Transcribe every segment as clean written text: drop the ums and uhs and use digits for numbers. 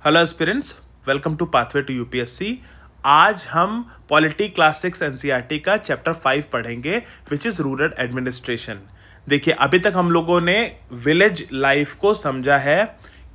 Hello aspirants, welcome to pathway to UPSC. आज हम polity class 6 NCERT का chapter 5 पढ़ेंगे विच इज़ रूरल एडमिनिस्ट्रेशन। देखिए, अभी तक हम लोगों ने विलेज लाइफ को समझा है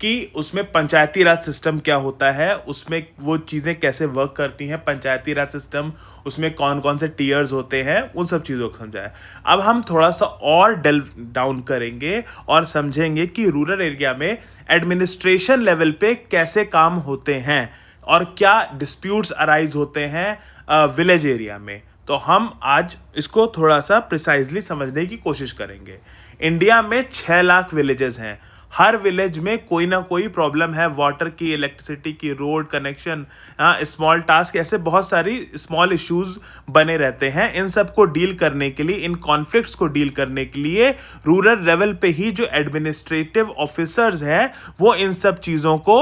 कि उसमें पंचायती राज सिस्टम क्या होता है, उसमें वो चीज़ें कैसे वर्क करती हैं, पंचायती राज सिस्टम उसमें कौन कौन से टीयर्स होते हैं, उन सब चीज़ों को समझा है। अब हम थोड़ा सा और डेल्व डाउन करेंगे और समझेंगे कि रूरल एरिया में एडमिनिस्ट्रेशन लेवल पे कैसे काम होते हैं और क्या डिस्प्यूट्स अराइज होते हैं विलेज एरिया में। तो हम आज इसको थोड़ा सा प्रिसाइजली समझने की कोशिश करेंगे। इंडिया में 6 लाख विलेजेस हैं। हर विलेज में कोई ना कोई प्रॉब्लम है, वाटर की, इलेक्ट्रिसिटी की, रोड कनेक्शन, स्मॉल टास्क, ऐसे बहुत सारी स्मॉल इश्यूज बने रहते हैं। इन सब को डील करने के लिए, इन कॉन्फ्लिक्ट्स को डील करने के लिए रूरल लेवल पे ही जो एडमिनिस्ट्रेटिव ऑफिसर्स हैं वो इन सब चीज़ों को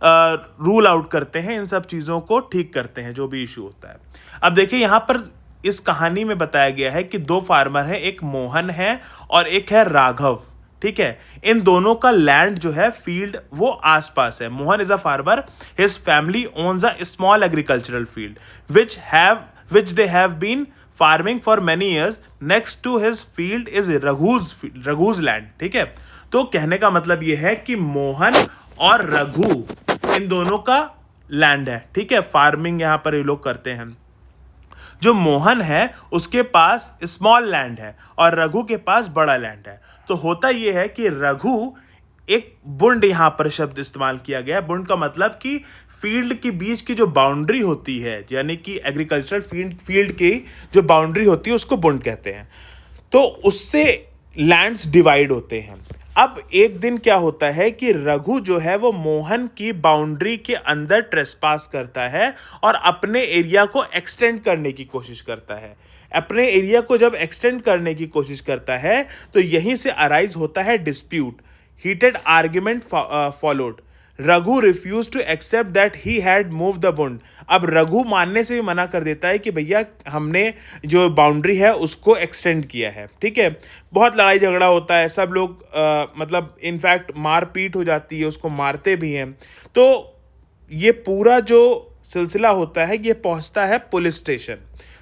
रूल आउट करते हैं, इन सब चीज़ों को ठीक करते हैं जो भी इशू होता है। अब देखिए, यहाँ पर इस कहानी में बताया गया है कि 2 फार्मर हैं, एक मोहन है और एक है राघव। ठीक है, इन दोनों का लैंड जो है, फील्ड, वो आसपास है। Mohan is a farmer, his family owns a small agricultural field which they have been farming for many years. Next to his field is रघु's land. ठीक है, तो कहने का मतलब यह है कि मोहन और रघु इन दोनों का लैंड है। ठीक है, फार्मिंग यहां पर ये लोग करते हैं। जो मोहन है उसके पास स्मॉल लैंड है और रघु के पास बड़ा लैंड है। तो होता यह है कि रघु, एक बुंड यहां पर शब्द इस्तेमाल किया गया है। बुंड का मतलब कि फील्ड के बीच की जो बाउंड्री होती है, यानी कि एग्रीकल्चरल फील्ड की जो बाउंड्री होती है उसको बुंड कहते हैं। तो उससे लैंड्स डिवाइड होते हैं। अब एक दिन क्या होता है कि रघु जो है वो मोहन की बाउंड्री के अंदर ट्रेसपास करता है और अपने एरिया को एक्सटेंड करने की कोशिश करता है। अपने एरिया को जब एक्सटेंड करने की कोशिश करता है तो यहीं से अराइज होता है dispute. Heated argument followed. Raghu refuse to accept that he had move the bund. अब रघु मानने से भी मना कर देता है कि भैया हमने जो बाउंड्री है उसको एक्सटेंड किया है। ठीक है, बहुत लड़ाई झगड़ा होता है, सब लोग मतलब इनफैक्ट मारपीट हो जाती है, उसको मारते भी हैं। तो ये पूरा जो सिलसिला होता है ये पहुंचता है पुलिस स्टेशन।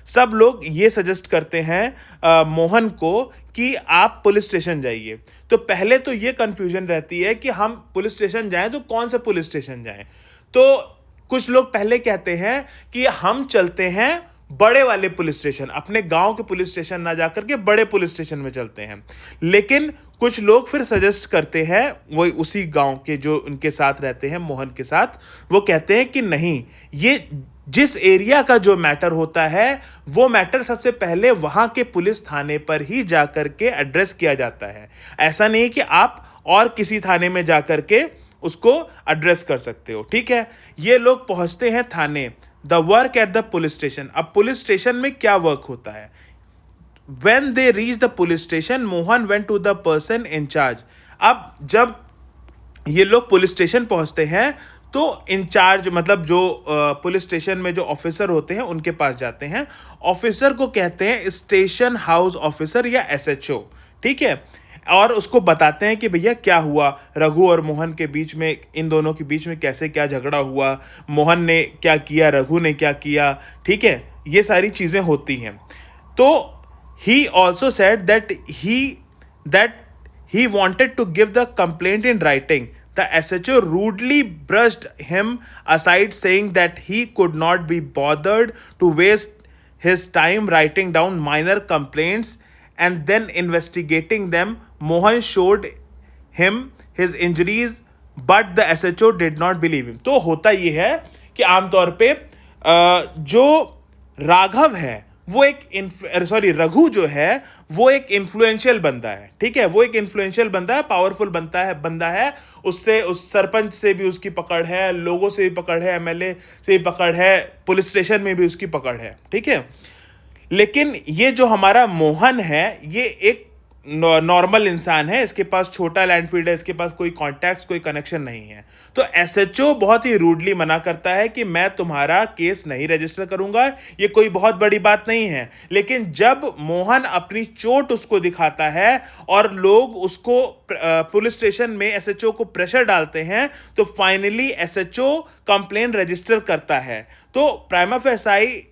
सब लोग ये सजेस्ट करते हैं मोहन को कि आप पुलिस स्टेशन जाइए। तो पहले तो ये कंफ्यूजन रहती है कि हम पुलिस स्टेशन जाएं तो कौन सा पुलिस स्टेशन जाएं। तो कुछ लोग पहले कहते हैं कि हम चलते हैं बड़े वाले पुलिस स्टेशन, अपने गांव के पुलिस स्टेशन ना जाकर के बड़े पुलिस स्टेशन में चलते हैं। लेकिन कुछ लोग फिर सजेस्ट करते हैं, वो उसी गांव के जो उनके साथ रहते हैं मोहन के साथ, वो कहते हैं कि नहीं, ये जिस एरिया का जो मैटर होता है वो मैटर सबसे पहले वहां के पुलिस थाने पर ही जाकर के एड्रेस किया जाता है। ऐसा नहीं कि आप और किसी थाने में जाकर के उसको एड्रेस कर सकते हो। ठीक है, ये लोग पहुंचते हैं थाने। The work at the police station. अब पुलिस स्टेशन में क्या वर्क होता है? When they reach the police station, Mohan went to the person in charge. अब जब ये लोग पुलिस स्टेशन पहुंचते हैं तो इंचार्ज, मतलब जो पुलिस स्टेशन में जो ऑफिसर होते हैं उनके पास जाते हैं। ऑफिसर को कहते हैं स्टेशन हाउस ऑफिसर या एसएचओ। ठीक है, और उसको बताते हैं कि भैया क्या हुआ, रघु और मोहन के बीच में, इन दोनों के बीच में कैसे क्या झगड़ा हुआ, मोहन ने क्या किया, रघु ने क्या किया। ठीक है, ये सारी चीज़ें होती हैं। तो he also said that he wanted to give the complaint in writing. The SHO rudely brushed him aside, saying that he could not be bothered to waste his time writing down minor complaints and then investigating them. Mohan showed him his injuries, but the SHO did not believe him. तो होता ये है कि आमतौर पे जो राघव है वो रघु जो है वो एक इन्फ्लुएंशियल बंदा है। ठीक है, वो एक इन्फ्लुएंशियल बंदा है, पावरफुल बंदा है। उससे, उस सरपंच से भी उसकी पकड़ है, लोगों से भी पकड़ है, एमएलए से भी पकड़ है, पुलिस स्टेशन में भी उसकी पकड़ है। ठीक है, लेकिन ये जो हमारा मोहन है ये एक नॉर्मल इंसान है, इसके पास छोटा लैंड फील्ड है, इसके पास कोई कॉन्टैक्ट्स, कोई कनेक्शन नहीं है, तो एसएचओ बहुत ही रूडली मना करता है कि मैं तुम्हारा केस नहीं रजिस्टर करूंगा, ये कोई बहुत बड़ी बात नहीं है। लेकिन जब मोहन अपनी चोट उसको दिखाता है और लोग उसको पुलिस स्टेशन में एसएचओ को प्रेशर डालते हैं, तो फाइनली एसएचओ कंप्लेन रजिस्टर करता है। तो प्राइमा फेसाई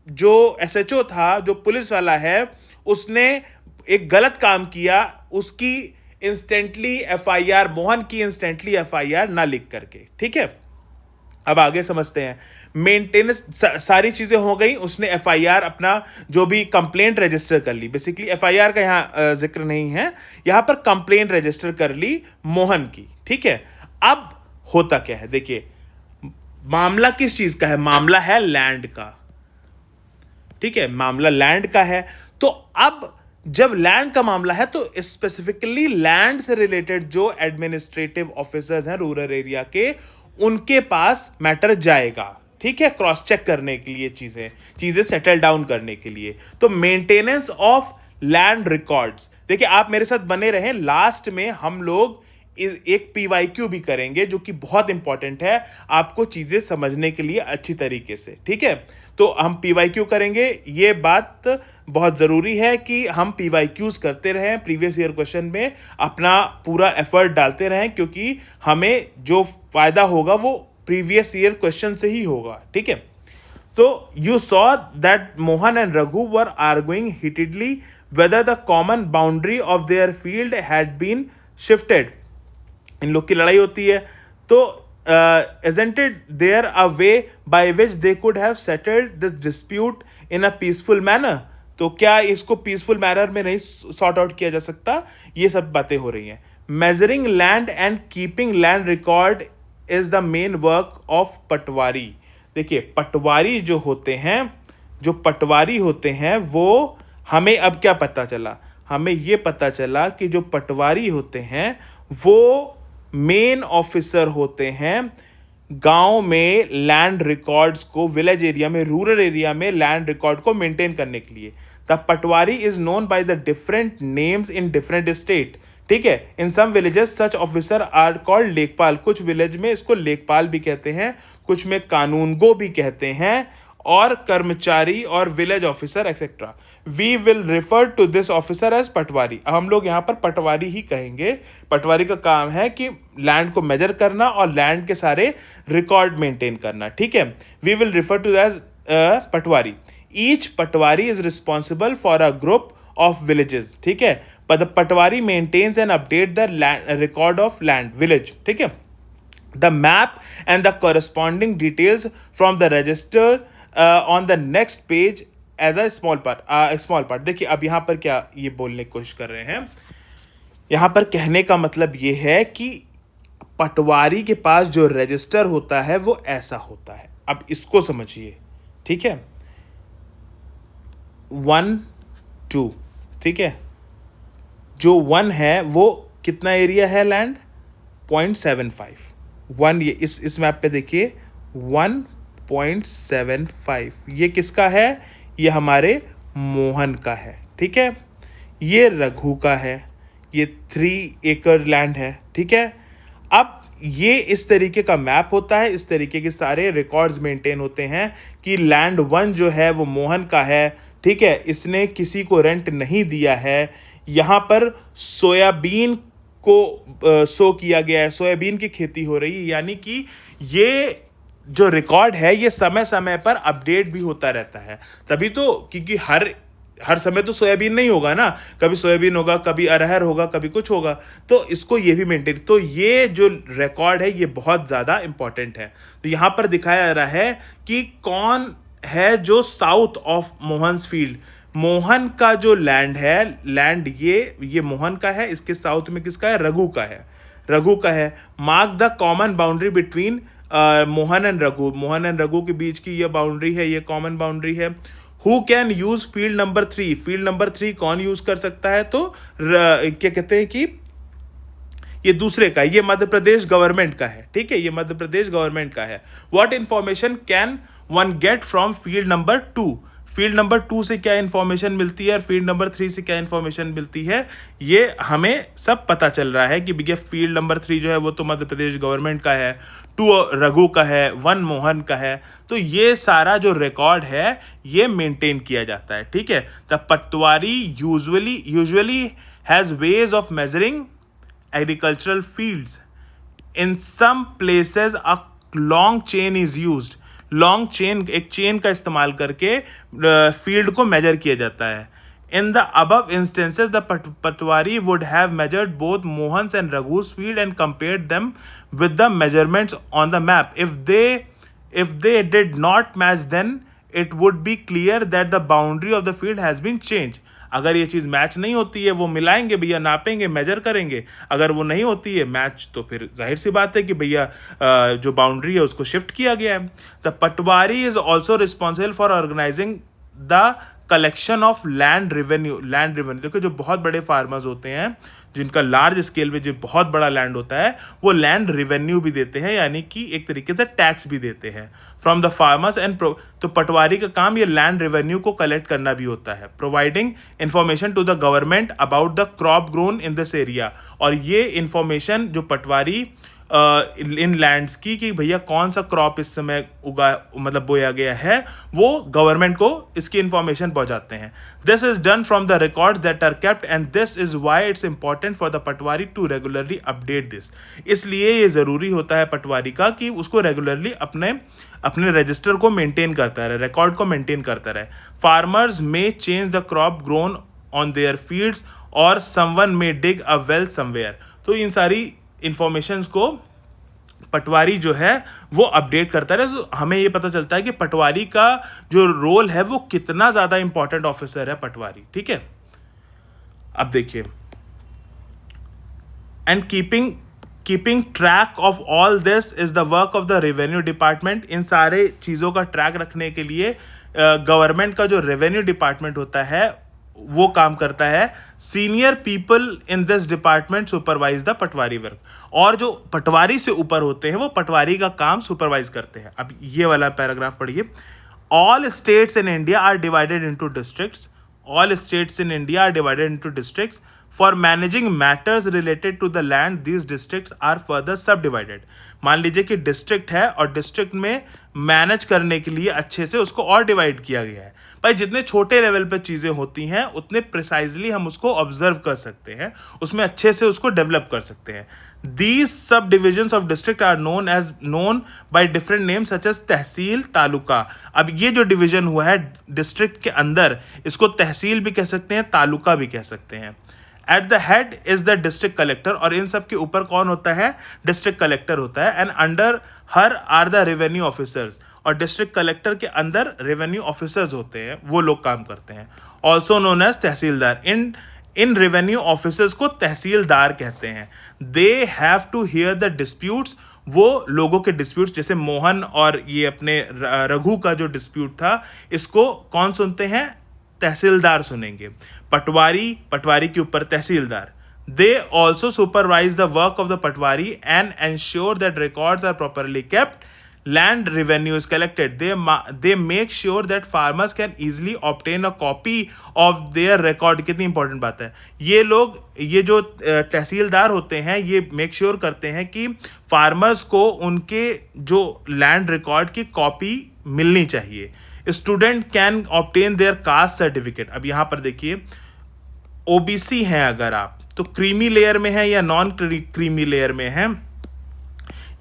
जो एसएचओ था, जो पुलिस वाला है, उसने एक गलत काम किया, उसकी इंस्टेंटली एफआईआर, मोहन की इंस्टेंटली एफआईआर ना लिख करके। ठीक है, अब आगे समझते हैं। मेंटेनेंस सारी चीजें हो गई, उसने एफआईआर अपना जो भी कंप्लेंट रजिस्टर कर ली। बेसिकली एफआईआर का यहां जिक्र नहीं है, यहां पर कंप्लेंट रजिस्टर कर ली मोहन की। ठीक है, अब होता क्या है, देखिए मामला किस चीज का है, मामला है लैंड का। ठीक है, मामला लैंड का है। तो अब जब लैंड का मामला है तो स्पेसिफिकली लैंड से रिलेटेड जो एडमिनिस्ट्रेटिव ऑफिसर्स हैं रूरल एरिया के, उनके पास मैटर जाएगा। ठीक है, क्रॉस चेक करने के लिए, चीजें सेटल डाउन करने के लिए। तो मेंटेनेंस ऑफ लैंड रिकॉर्ड्स, देखिए आप मेरे साथ बने रहें, लास्ट में हम लोग एक पीवाईक्यू भी करेंगे जो कि बहुत इंपॉर्टेंट है आपको चीजें समझने के लिए अच्छी तरीके से। ठीक है, तो हम पीवाईक्यू करेंगे, ये बात बहुत जरूरी है कि हम पीवाईक्यूज करते रहें, प्रीवियस ईयर क्वेश्चन में अपना पूरा एफर्ट डालते रहें, क्योंकि हमें जो फायदा होगा वो प्रीवियस ईयर क्वेश्चन से ही होगा। ठीक है, so you saw that Mohan and Raghu were arguing heatedly whether the common boundary of their field had been shifted. इन लोग की लड़ाई होती है, तो isn't it there a way by which they could have settled this dispute in a peaceful manner? तो क्या इसको peaceful manner में नहीं सॉर्ट आउट किया जा सकता? ये सब बातें हो रही हैं। Measuring land and keeping land record is the main work of patwari. देखिए पटवारी जो होते हैं वो हमें अब क्या पता चला, हमें ये पता चला कि जो पटवारी होते हैं वो मेन ऑफिसर होते हैं गांव में लैंड रिकॉर्ड्स को, विलेज एरिया में, रूरल एरिया में लैंड रिकॉर्ड को मेंटेन करने के लिए। The patwari is known by the different names in different state. ठीक है, in some villages such officer are called lekhpal. कुछ विलेज में इसको लेखपाल भी कहते हैं, कुछ में कानूनगो भी कहते हैं, और कर्मचारी और village officer etcetera. We will refer to this officer as patwari. अब हम लोग यहाँ पर पटवारी ही कहेंगे। पटवारी का काम है कि लैंड को मेजर करना और लैंड के सारे रिकॉर्ड मेंटेन करना। ठीक है, we will refer to as patwari. Each patwari is responsible for a group of villages. ठीक है, but the Patwari maintains and update the land record of land village. ठीक है, the map and the corresponding details from the register on the next page as a small part. देखिए अब यहाँ पर क्या ये बोलने की कोशिश कर रहे हैं, यहाँ पर कहने का मतलब ये है कि पटवारी के पास जो रजिस्टर होता है वो ऐसा होता है। अब इसको समझिए। ठीक है, 1 2, ठीक है, जो 1 है वो कितना एरिया है लैंड, 0.75। 1 ये इस मैप पे देखिए 1.75, ये किसका है, ये हमारे मोहन का है। ठीक है, ये रघु का है, ये 3 एकड़ लैंड है। ठीक है, अब ये इस तरीके का मैप होता है, इस तरीके के सारे रिकॉर्ड्स मेंटेन होते हैं कि लैंड 1 जो है वो मोहन का है। ठीक है, इसने किसी को रेंट नहीं दिया है। यहाँ पर सोयाबीन को सो किया गया है, सोयाबीन की खेती हो रही है, यानी कि ये जो रिकॉर्ड है ये समय समय पर अपडेट भी होता रहता है। तभी तो, क्योंकि हर समय तो सोयाबीन नहीं होगा ना, कभी सोयाबीन होगा, कभी अरहर होगा, कभी कुछ होगा, तो इसको ये भी मेंटेन। तो ये जो रिकॉर्ड है ये बहुत ज़्यादा इंपॉर्टेंट है। तो यहाँ पर दिखाया जा रहा है कि कौन है जो south of Mohan's field, Mohan का जो लैंड है, लैंड ये मोहन का है, इसके साउथ में किसका है, रघु का है, रघु का है। Mark the common boundary between Mohan and Raghu, Mohan and Raghu के बीच की ये बाउंड्री है, ये कॉमन बाउंड्री है। Who can use field number 3, field number 3 कौन यूज कर सकता है, तो क्या कहते हैं कि ये दूसरे का, ये मध्य प्रदेश गवर्नमेंट का है। ठीक है, ये मध्य प्रदेश गवर्नमेंट का है। What information can one get from field number 2, field number 2 से क्या इन्फॉर्मेशन मिलती है और फील्ड नंबर 3 से क्या इन्फॉर्मेशन मिलती है, ये हमें सब पता चल रहा है कि भैया फील्ड नंबर 3 जो है वो तो मध्य प्रदेश गवर्नमेंट का है, 2 रघु का है, 1 मोहन का है। तो ये सारा जो रिकॉर्ड है ये मेंटेन किया जाता है, ठीक है। The patwari usually has ways of measuring agricultural fields. In some places a long chain is used. Long chain, एक चेन का इस्तेमाल करके फील्ड को मेजर किया जाता है। In the above instances the patwari would have measured both Mohan's and Raghu's field and compared them with the measurements on the map. If they did not match, then it would be clear that the boundary of the field has been changed. अगर ये चीज़ match नहीं होती है, वो मिलाएंगे भैया, नापेंगे, major करेंगे। अगर वो नहीं होती है मैच, तो फिर जाहिर सी बात है कि भैया जो बाउंड्री है उसको शिफ्ट किया गया है। The patwari is also responsible for organising the collection of land revenue. देखो जो बहुत बड़े फार्मर्स होते हैं, जिनका लार्ज स्केल पे जो बहुत बड़ा लैंड होता है, वो लैंड रेवेन्यू भी देते हैं, यानी कि एक तरीके से टैक्स भी देते हैं फ्रॉम द फार्मर्स एंड तो पटवारी का काम ये लैंड रेवेन्यू को कलेक्ट करना भी होता है। Providing information to the government about the crop grown in this area. और ये इंफॉर्मेशन जो पटवारी इन लैंड्स की, कि भैया कौन सा क्रॉप इस समय मतलब बोया गया है, वो गवर्नमेंट को इसकी इंफॉर्मेशन पहुंचाते हैं। This is done from the records that are kept and this is why it's important for the patwari to regularly update this. इसलिए ये ज़रूरी होता है पटवारी का कि उसको रेगुलरली अपने रजिस्टर को मेंटेन करता रहे, रिकॉर्ड को मेंटेन करता रहे। Farmers may change the crop grown on their fields और someone may dig a well somewhere. तो इन सारी इंफॉर्मेशंस को पटवारी जो है वो अपडेट करता रहे। तो हमें ये पता चलता है कि पटवारी का जो रोल है वो कितना ज़्यादा इंपॉर्टेंट ऑफिसर है पटवारी, ठीक है। अब देखिए, and keeping track of all this is the work of the revenue department. इन सारे चीज़ों का ट्रैक रखने के लिए गवर्नमेंट का जो रेवेन्यू डिपार्टमेंट होता है वो काम करता है। Senior people in this department supervise the Patwari work. और जो पटवारी से ऊपर होते हैं वो पटवारी का काम सुपरवाइज करते हैं। अब ये वाला पैराग्राफ पढ़िए। All states in India are divided into districts. All states in India are divided into districts. For managing matters related to the land these districts are further subdivided. मान लीजिए कि district है और district में manage करने के लिए अच्छे से उसको और डिवाइड किया गया है। भाई जितने छोटे लेवल पे चीज़ें होती हैं उतने प्रिसाइजली हम उसको ऑब्जर्व कर सकते हैं, उसमें अच्छे से उसको डेवलप कर सकते हैं। These subdivisions of district are known by different names such as tehsil, taluka. अब ये जो डिवीजन हुआ है डिस्ट्रिक्ट के अंदर, इसको तहसील भी कह सकते हैं, तालुका भी कह सकते हैं। At the head is the district collector. और इन सब के ऊपर कौन होता है? डिस्ट्रिक्ट कलेक्टर होता है। And under her are the revenue officers. और डिस्ट्रिक्ट कलेक्टर के अंदर रेवेन्यू ऑफिसर्स होते हैं, वो लोग काम करते हैं। Also known as tahsildar. इन रेवेन्यू ऑफिसर्स को तहसीलदार कहते हैं। They have to hear the disputes. वो लोगों के डिस्प्यूट्स, जैसे मोहन और ये अपने रघु का जो डिस्प्यूट था, इसको कौन सुनते हैं? तहसीलदार सुनेंगे। पटवारी के ऊपर tehsildar. They also supervise the work of the patwari and ensure that records are properly kept. Land revenue is collected. They make sure that farmers can easily obtain a copy of their record. कितनी important बात है। ये लोग, ये जो तहसीलदार होते हैं, ये मेक श्योर करते हैं कि फार्मर्स को उनके जो लैंड रिकॉर्ड की कॉपी मिलनी चाहिए। Student can obtain their caste certificate. अब यहाँ पर देखिए, ओबीसी हैं अगर आप, तो क्रीमी लेयर में है या नॉन क्रीमी लेयर में है,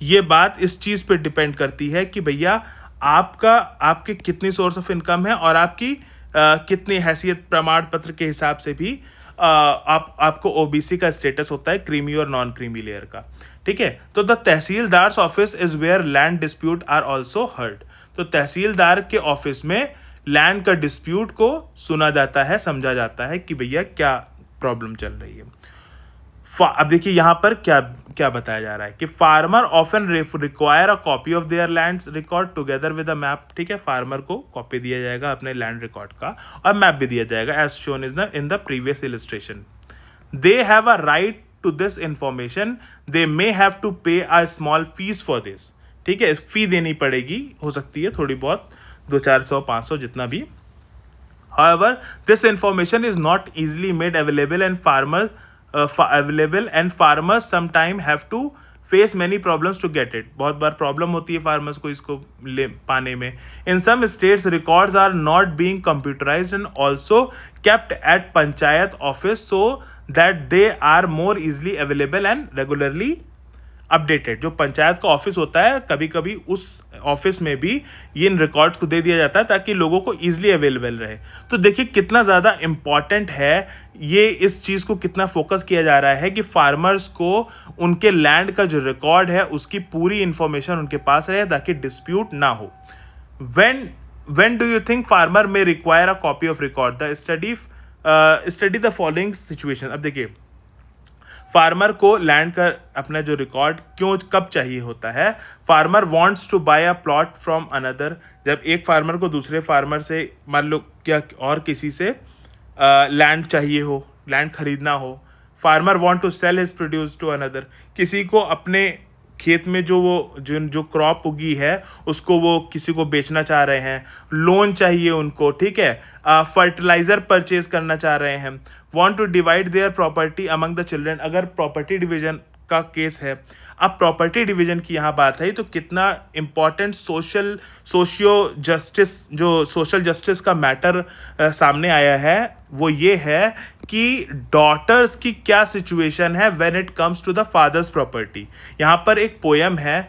ये बात इस चीज़ पे डिपेंड करती है कि भैया आपके कितनी सोर्स ऑफ इनकम है और आपकी कितनी हैसियत प्रमाण पत्र के हिसाब से भी आपको ओबीसी का स्टेटस होता है, क्रीमी और नॉन क्रीमी लेयर का, ठीक है। तो the tehsildar's office is where land dispute are also heard. तो तहसीलदार के ऑफिस में लैंड का डिस्प्यूट को सुना जाता है, समझा जाता है कि भैया क्या प्रॉब्लम चल रही है। अब देखिए यहाँ पर क्या बताया जा रहा है कि farmer often require a copy of their land record together with a map. ठीक है, फार्मर को कॉपी दिया जाएगा अपने लैंड रिकॉर्ड का और मैप भी दिया जाएगा as shown in the previous illustration. They have a right to this information. They may have to pay a small fees for this. ठीक है, फी देनी पड़ेगी, हो सकती है थोड़ी बहुत, 200-400-500 जितना भी, However, this information is not easily made available, and farmers sometimes have to face many problems to get it. बहुत बार problem होती है farmers को इसको ले पाने में. In some states, records are not being computerized and also kept at panchayat office so that they are more easily available and regularly updated. जो पंचायत का ऑफिस होता है, कभी कभी उस ऑफिस में भी ये इन रिकॉर्ड्स को दे दिया जाता है ताकि लोगों को ईजिली अवेलेबल रहे. तो देखिए कितना ज़्यादा इम्पॉर्टेंट है ये, इस चीज़ को कितना फोकस किया जा रहा है कि फार्मर्स को उनके लैंड का जो रिकॉर्ड है उसकी पूरी इंफॉर्मेशन उनके पास रहे ताकि डिस्प्यूट ना हो. when do you think farmer may require a copy of record? The study the following situation. अब देखिए फार्मर को लैंड का अपना जो रिकॉर्ड क्यों कब चाहिए होता है. Farmer wants to buy a plot from another. जब एक फार्मर को दूसरे फार्मर से, मान लो क्या और किसी से लैंड चाहिए हो, लैंड खरीदना हो. Farmer want to sell his produce to another. किसी को अपने खेत में जो क्रॉप उगी है उसको वो किसी को बेचना चाह रहे हैं. लोन चाहिए उनको, ठीक है. फर्टिलाइजर परचेज करना चाह रहे हैं. Want to divide their property among the children. अगर प्रॉपर्टी डिवीजन का केस है, अब प्रॉपर्टी डिवीजन की यहाँ बात है तो कितना इंपॉर्टेंट सोशल जस्टिस का मैटर सामने आया है. वो ये है कि डॉटर्स की क्या सिचुएशन है when it comes to the father's property. यहाँ पर एक पोयम है,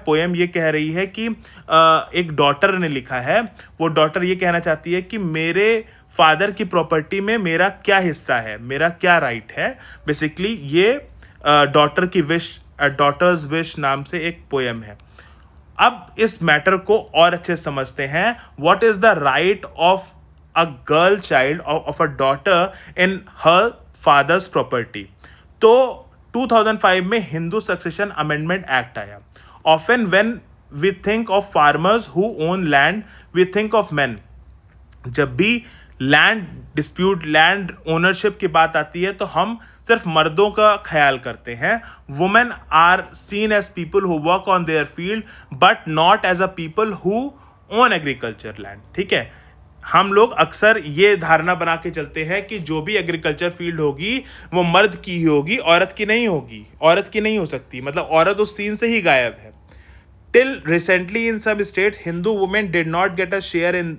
पोयम ये कह रही है कि एक डॉटर ने लिखा है. वो डॉटर ये कहना चाहती है कि मेरे फादर की प्रॉपर्टी में मेरा क्या हिस्सा है, मेरा क्या राइट है. बेसिकली ये डॉटर्स विश नाम से एक पोयम है. अब इस मैटर को और अच्छे से समझते हैं. What is the right of a girl child of a daughter in her father's property. तो 2005 में हिंदू सक्सेशन अमेंडमेंट एक्ट आया. Often when we think of farmers who own land we think of man. जब भी land dispute, land ownership की बात आती है तो हम सिर्फ मर्दों का ख्याल करते हैं. Women are seen as people who work on their field but not as a people who own agriculture land. ठीक है, हम लोग अक्सर ये धारणा बना के चलते हैं कि जो भी एग्रीकल्चर फील्ड होगी वो मर्द की ही होगी, औरत की नहीं होगी, औरत की नहीं हो सकती. मतलब औरत उस सीन से ही गायब है. Till recently in some states Hindu women did not get a share in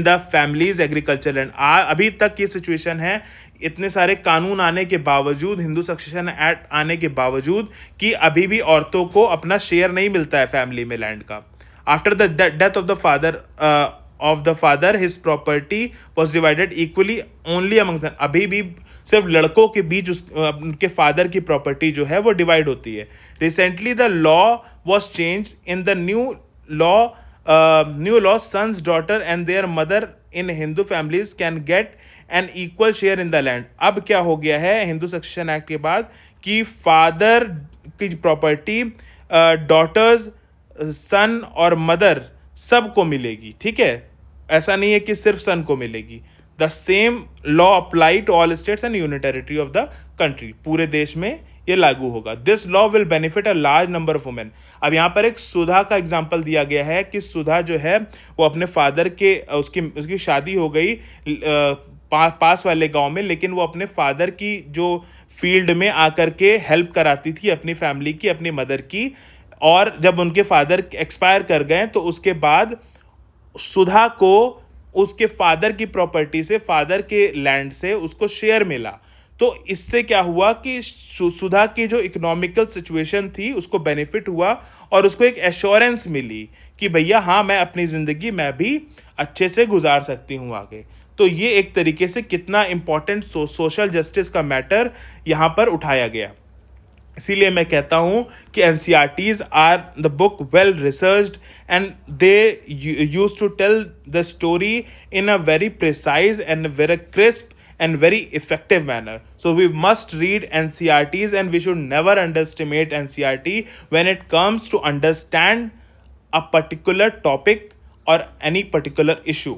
the family's agriculture land. अभी तक ये सिचुएशन है, इतने सारे कानून आने के बावजूद, हिंदू सक्सेशन एक्ट आने के बावजूद, कि अभी भी औरतों को अपना शेयर नहीं मिलता है फैमिली में लैंड का. After the death of the father his property was divided equally only among them. अभी भी सिर्फ लड़कों के बीच उनके फादर की प्रॉपर्टी जो है वो डिवाइड होती है. Recently the law was change. In the new law, sons, daughter and their mother in Hindu families can get an equal share in the land. अब क्या हो गया है हिंदू सक्सेशन एक्ट के बाद कि फादर की प्रॉपर्टी डॉटर्स, सन और मदर सबको मिलेगी. ठीक है, ऐसा नहीं है कि सिर्फ सन को मिलेगी. The same law apply to all states and union territory of the country. पूरे देश में ये लागू होगा. This law will benefit a large number of women. अब यहाँ पर एक सुधा का एग्जांपल दिया गया है कि सुधा जो है वो अपने फादर के उसकी शादी हो गई पास वाले गांव में, लेकिन वो अपने फादर की जो फील्ड में आकर के हेल्प कराती थी अपनी फैमिली की, अपनी मदर की. और जब उनके फादर एक्सपायर कर गए तो उसके बाद सुधा को उसके फादर की प्रॉपर्टी से, फादर के लैंड से उसको शेयर मिला. तो इससे क्या हुआ कि सुधा की जो इकोनॉमिकल सिचुएशन थी उसको बेनिफिट हुआ और उसको एक एश्योरेंस मिली कि भैया हाँ, मैं अपनी ज़िंदगी मैं भी अच्छे से गुजार सकती हूँ आगे. तो ये एक तरीके से कितना इम्पोर्टेंट सोशल जस्टिस का मैटर यहाँ पर उठाया गया. इसीलिए मैं कहता हूँ कि NCERTs are the book well researched and they use to tell the story in a very precise and very crisp and very effective manner. So we must read NCERTs and we should never underestimate NCERT when it comes to understand a particular topic or any particular issue.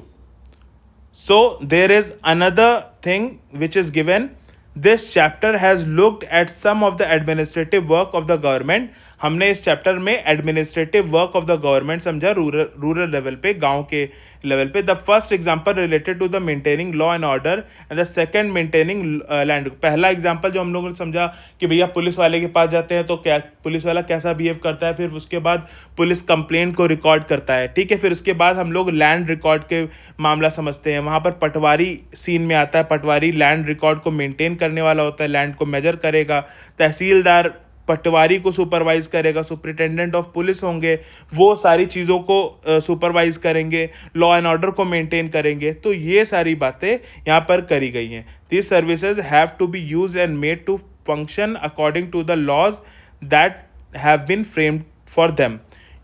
So there is another thing which is given. This chapter has looked at some of the administrative work of the government. हमने इस chapter में administrative work of the government समझा rural level पे, गांव के level पे। The first example related to the maintaining law and order and the second maintaining land. पहला example जो हम लोगों ने समझा कि भैया पुलिस वाले के पास जाते हैं तो क्या पुलिस वाला कैसा बिहेव करता है, फिर उसके बाद पुलिस कंप्लेंट को रिकॉर्ड करता है, ठीक है। फिर उसके बाद हम लोग लैंड रिकॉर्ड के मामला समझते हैं, वहाँ पर पटवारी सीन में आता है। पटवारी लैंड रिकॉर्ड को मेंटेन करने वाला होता है, लैंड को मेजर करेगा। तहसीलदार पटवारी को सुपरवाइज करेगा, सुपरिटेंडेंट ऑफ पुलिस होंगे, वो सारी चीज़ों को सुपरवाइज करेंगे, लॉ एंड ऑर्डर को मेंटेन करेंगे। तो ये सारी बातें यहाँ पर करी गई हैं। These services have to be used and made to function according to the laws that have been framed for them.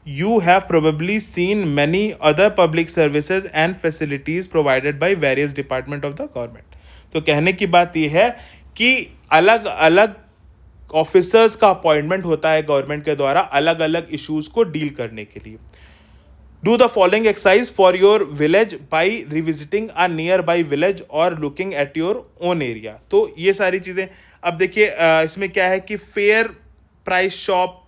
You have probably seen many other public services and facilities provided by various department of the government. तो कहने की बात यह है कि अलग अलग officers का अपॉइंटमेंट होता है गवर्नमेंट के द्वारा अलग अलग इश्यूज को डील करने के लिए। Do the following exercise for your village by revisiting a nearby village और looking at your own area. तो ये सारी चीज़ें अब देखिए, इसमें क्या है कि फेयर प्राइस शॉप,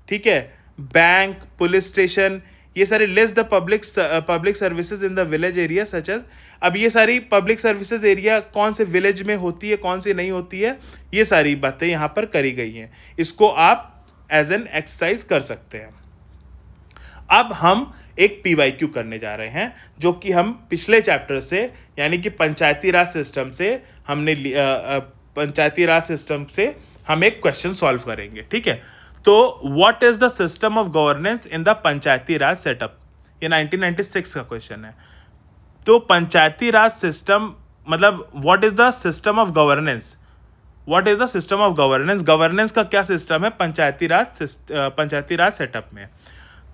ठीक है, बैंक, पुलिस स्टेशन, ये सारे list the public services in the village area such as. अब ये सारी पब्लिक सर्विसेज एरिया कौन से विलेज में होती है, कौन सी नहीं होती है, ये सारी बातें यहाँ पर करी गई हैं। इसको आप एज एन एक्सरसाइज कर सकते हैं। अब हम एक PYQ करने जा रहे हैं, जो कि हम पिछले चैप्टर से यानी कि पंचायती राज सिस्टम से हमने पंचायती राज सिस्टम से हम एक क्वेश्चन सॉल्व करेंगे, ठीक है। तो what is the system of governance in the Panchayati Raj setup, ये 1996 का क्वेश्चन है। तो पंचायती राज सिस्टम मतलब what is the system of governance, what is the system of governance, governance का क्या सिस्टम है पंचायती राज सेटअप में।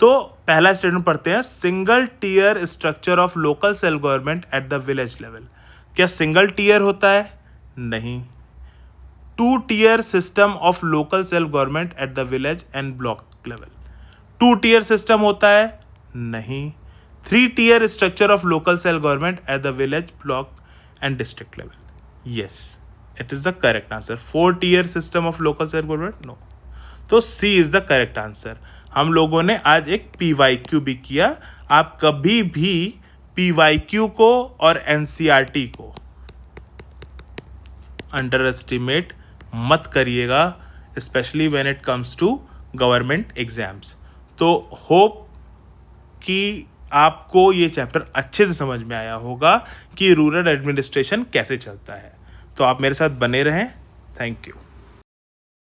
तो पहला स्टेटमेंट पढ़ते हैं, single tier structure of local self government at the village level. क्या सिंगल टीयर होता है? नहीं। 2-tier system of local self government at the village and block level. 2-tier system होता है? नहीं। 3-tier structure of local self government at the village, block and district level. Yes, it is the correct answer. 4-tier system of local self government, no. तो C is the correct answer. हम लोगों ने आज एक PYQ भी किया। आप कभी भी PYQ को और NCERT को अंडर एस्टिमेट मत करिएगा, specially when it comes to government exams. तो होप कि आपको ये चैप्टर अच्छे से समझ में आया होगा कि रूरल एडमिनिस्ट्रेशन कैसे चलता है। तो आप मेरे साथ बने रहें। Thank you.